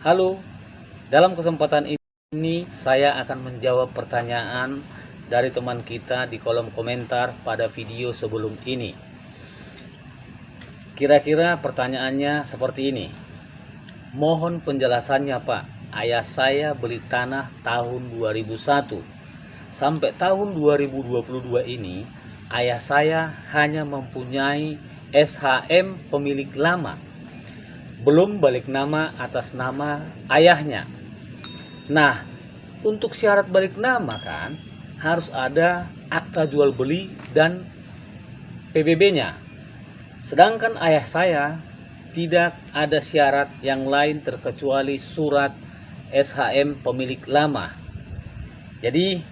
Halo, dalam kesempatan ini saya akan menjawab pertanyaan dari teman kita di kolom komentar pada video sebelum ini. Kira-kira pertanyaannya seperti ini. Mohon penjelasannya, Pak. Ayah saya beli tanah tahun 2001. Sampai tahun 2022 ini, ayah saya hanya mempunyai SHM pemilik lama, belum balik nama atas nama ayahnya. Nah, untuk syarat balik nama kan harus ada akta jual beli dan PBB-nya. Sedangkan ayah saya tidak ada syarat yang lain terkecuali surat SHM pemilik lama. Jadi,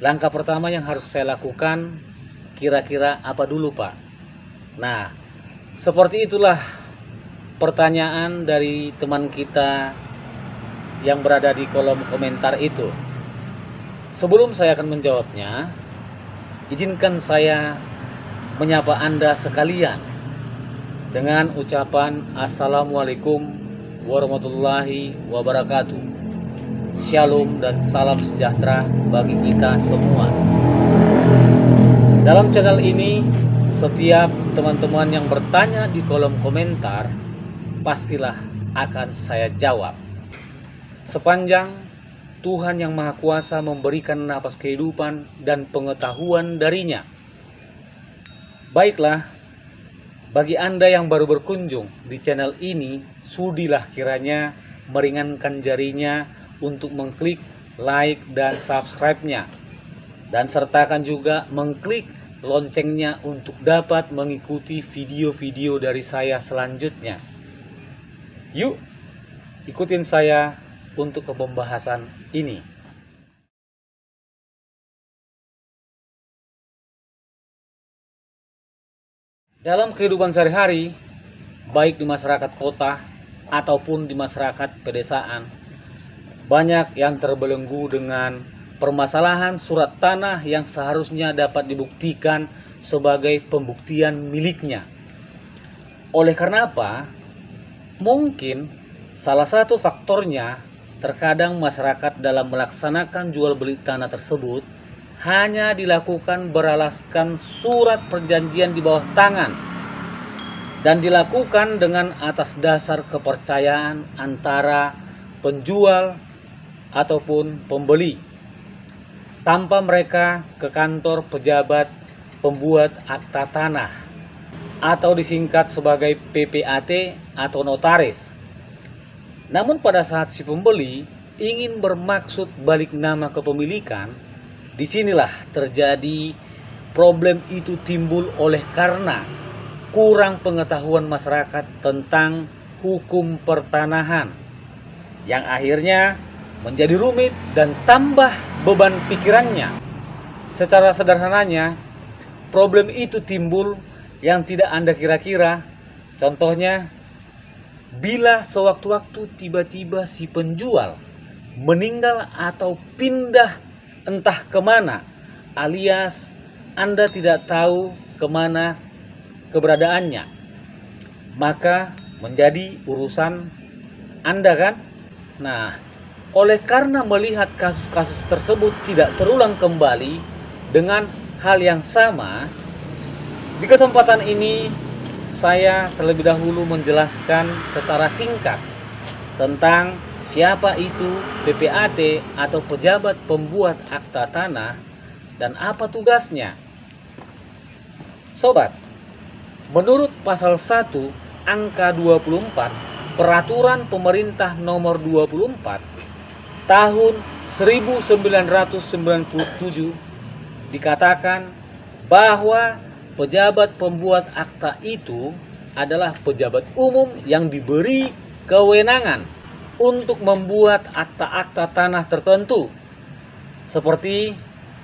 langkah pertama yang harus saya lakukan kira-kira apa dulu, Pak? Nah, seperti itulah pertanyaan dari teman kita yang berada di kolom komentar itu. Sebelum saya akan menjawabnya, izinkan saya menyapa Anda sekalian dengan ucapan Assalamualaikum warahmatullahi wabarakatuh. Shalom dan salam sejahtera bagi kita semua. Dalam channel ini, setiap teman-teman yang bertanya di kolom komentar pastilah akan saya jawab. Sepanjang Tuhan yang Maha Kuasa memberikan napas kehidupan dan pengetahuan darinya. Baiklah, bagi Anda yang baru berkunjung di channel ini, sudilah kiranya meringankan jarinya untuk mengklik like dan subscribe-nya. Dan sertakan juga mengklik loncengnya untuk dapat mengikuti video-video dari saya selanjutnya. Yuk, ikutin saya untuk ke pembahasan ini. Dalam kehidupan sehari-hari, baik di masyarakat kota ataupun di masyarakat pedesaan, banyak yang terbelenggu dengan permasalahan surat tanah yang seharusnya dapat dibuktikan sebagai pembuktian miliknya. Oleh karena apa? Mungkin salah satu faktornya terkadang masyarakat dalam melaksanakan jual beli tanah tersebut hanya dilakukan beralaskan surat perjanjian di bawah tangan dan dilakukan dengan atas dasar kepercayaan antara penjual ataupun pembeli, tanpa mereka ke kantor pejabat pembuat akta tanah atau disingkat sebagai PPAT atau notaris. Namun pada saat si pembeli ingin bermaksud balik nama kepemilikan, disinilah terjadi problem itu timbul oleh karena kurang pengetahuan masyarakat tentang hukum pertanahan, yang akhirnya menjadi rumit dan tambah beban pikirannya. Secara sederhananya, problem itu timbul yang tidak Anda kira-kira. Contohnya, bila sewaktu-waktu tiba-tiba si penjual meninggal atau pindah entah kemana, alias Anda tidak tahu kemana keberadaannya, maka menjadi urusan Anda kan? Nah, oleh karena melihat kasus-kasus tersebut tidak terulang kembali dengan hal yang sama, di kesempatan ini saya terlebih dahulu menjelaskan secara singkat tentang siapa itu PPAT atau pejabat pembuat akta tanah dan apa tugasnya. Sobat, menurut pasal 1 angka 24 Peraturan Pemerintah Nomor 24 Tahun 1997 dikatakan bahwa pejabat pembuat akta itu adalah pejabat umum yang diberi kewenangan untuk membuat akta-akta tanah tertentu, seperti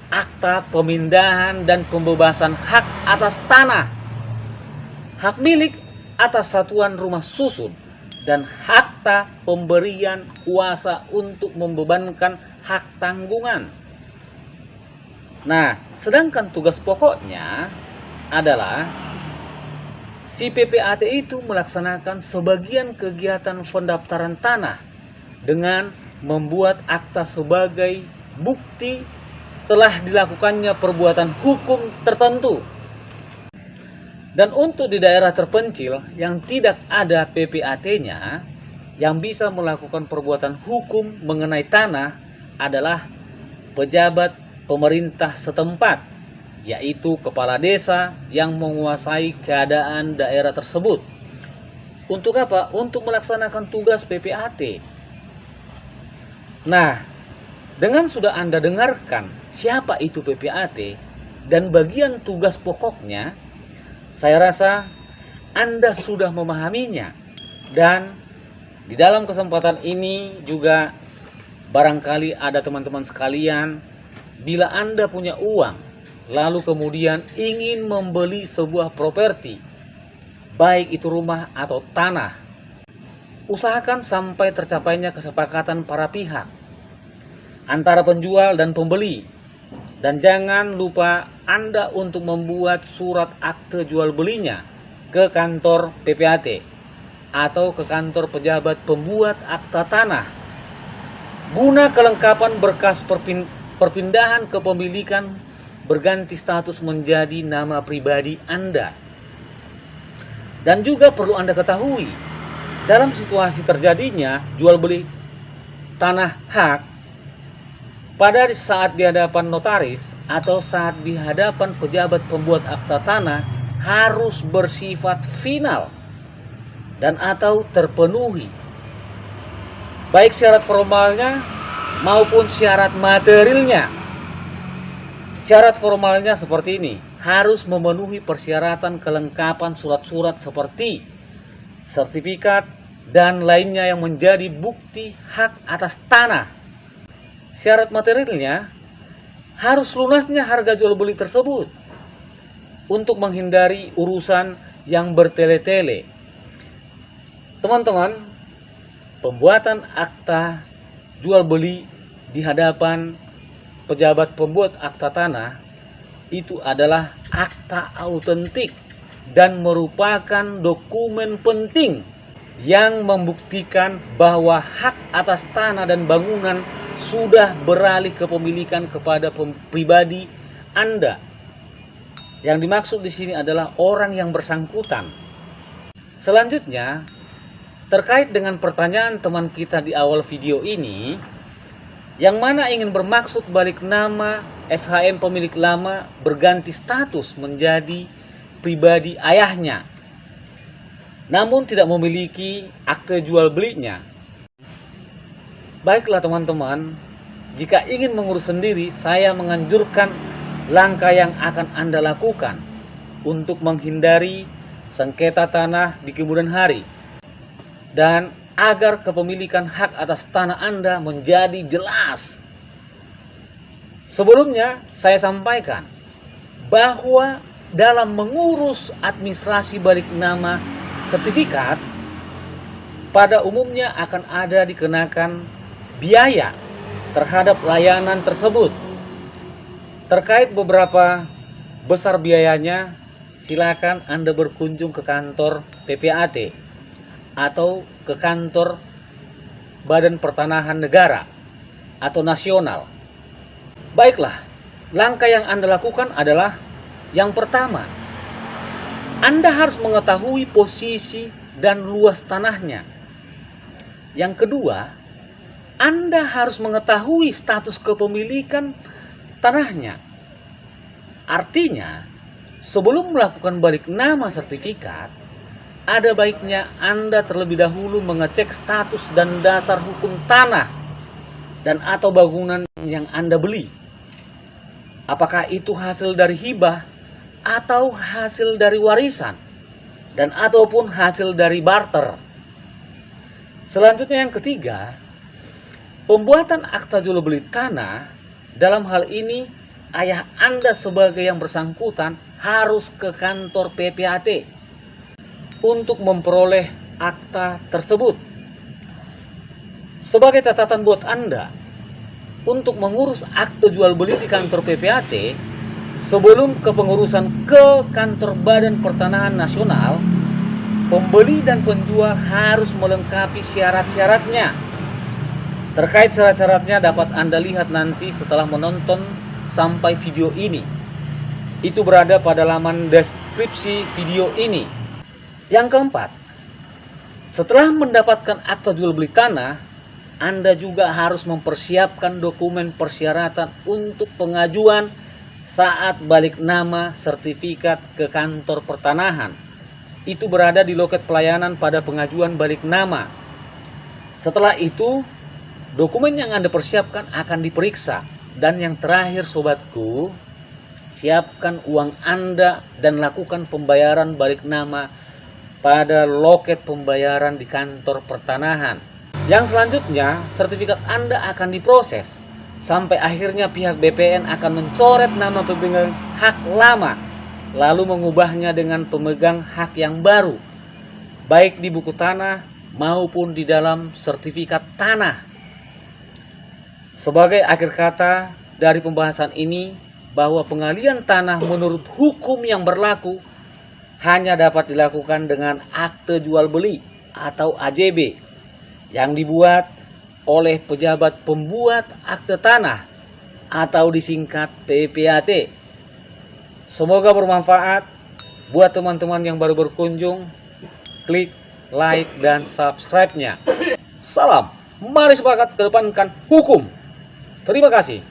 akta pemindahan dan pembebasan hak atas tanah, hak milik atas satuan rumah susun, dan akta pemberian kuasa untuk membebankan hak tanggungan. Nah, sedangkan tugas pokoknya adalah si PPAT itu melaksanakan sebagian kegiatan pendaftaran tanah dengan membuat akta sebagai bukti telah dilakukannya perbuatan hukum tertentu. Dan untuk di daerah terpencil yang tidak ada PPAT-nya, yang bisa melakukan perbuatan hukum mengenai tanah adalah pejabat pemerintah setempat, yaitu kepala desa yang menguasai keadaan daerah tersebut. Untuk apa? Untuk melaksanakan tugas PPAT. Nah, dengan sudah Anda dengarkan siapa itu PPAT dan bagian tugas pokoknya, saya rasa Anda sudah memahaminya. Dan di dalam kesempatan ini juga barangkali ada teman-teman sekalian, bila Anda punya uang, lalu kemudian ingin membeli sebuah properti, baik itu rumah atau tanah, usahakan sampai tercapainya kesepakatan para pihak antara penjual dan pembeli. Dan jangan lupa Anda untuk membuat surat akte jual belinya ke kantor PPAT atau ke kantor pejabat pembuat akta tanah, guna kelengkapan berkas perpindahan kepemilikan berganti status menjadi nama pribadi Anda. Dan juga perlu Anda ketahui, dalam situasi terjadinya jual beli tanah hak, pada saat di hadapan notaris atau saat di hadapan pejabat pembuat akta tanah harus bersifat final dan atau terpenuhi, baik syarat formalnya maupun syarat materialnya. Syarat formalnya seperti ini: harus memenuhi persyaratan kelengkapan surat-surat seperti sertifikat dan lainnya yang menjadi bukti hak atas tanah. Syarat materialnya harus lunasnya harga jual beli tersebut untuk menghindari urusan yang bertele-tele. Teman-teman, pembuatan akta jual beli di hadapan pejabat pembuat akta tanah itu adalah akta autentik dan merupakan dokumen penting yang membuktikan bahwa hak atas tanah dan bangunan sudah beralih kepemilikan kepada pribadi Anda. Yang dimaksud di sini adalah orang yang bersangkutan. Selanjutnya, terkait dengan pertanyaan teman kita di awal video ini, yang mana ingin bermaksud balik nama SHM pemilik lama berganti status menjadi pribadi ayahnya, namun tidak memiliki akte jual belinya. Baiklah teman-teman, jika ingin mengurus sendiri, saya menganjurkan langkah yang akan Anda lakukan untuk menghindari sengketa tanah di kemudian hari, dan agar kepemilikan hak atas tanah Anda menjadi jelas. Sebelumnya saya sampaikan bahwa dalam mengurus administrasi balik nama sertifikat, pada umumnya akan ada dikenakan biaya terhadap layanan tersebut. Terkait beberapa besar biayanya, silakan Anda berkunjung ke kantor PPAT atau ke kantor Badan Pertanahan Negara atau nasional. Baiklah, langkah yang Anda lakukan adalah yang pertama, Anda harus mengetahui posisi dan luas tanahnya. Yang kedua, Anda harus mengetahui status kepemilikan tanahnya. Artinya, sebelum melakukan balik nama sertifikat, ada baiknya Anda terlebih dahulu mengecek status dan dasar hukum tanah dan atau bangunan yang Anda beli. Apakah itu hasil dari hibah atau hasil dari warisan dan ataupun hasil dari barter. Selanjutnya yang ketiga, pembuatan akta jual beli tanah. Dalam hal ini ayah Anda sebagai yang bersangkutan harus ke kantor PPAT untuk memperoleh akta tersebut. Sebagai catatan buat Anda, untuk mengurus akte jual beli di kantor PPAT, sebelum kepengurusan ke kantor Badan Pertanahan Nasional, pembeli dan penjual harus melengkapi syarat-syaratnya. Terkait syarat-syaratnya dapat Anda lihat nanti setelah menonton sampai video ini. Itu berada pada laman deskripsi video ini. Yang keempat, setelah mendapatkan akta jual beli tanah, Anda juga harus mempersiapkan dokumen persyaratan untuk pengajuan saat balik nama sertifikat ke kantor pertanahan. Itu berada di loket pelayanan pada pengajuan balik nama. Setelah itu, dokumen yang Anda persiapkan akan diperiksa. Dan yang terakhir sobatku, siapkan uang Anda dan lakukan pembayaran balik nama pada loket pembayaran di kantor pertanahan. Yang selanjutnya, sertifikat Anda akan diproses sampai akhirnya pihak BPN akan mencoret nama pemegang hak lama lalu mengubahnya dengan pemegang hak yang baru, baik di buku tanah maupun di dalam sertifikat tanah. Sebagai akhir kata dari pembahasan ini, bahwa pengalihan tanah menurut hukum yang berlaku hanya dapat dilakukan dengan akte jual beli atau AJB yang dibuat oleh pejabat pembuat akte tanah atau disingkat PPAT. Semoga bermanfaat buat teman-teman yang baru berkunjung. Klik like dan subscribe-nya. Salam, mari sepakat kedepankan hukum. Terima kasih.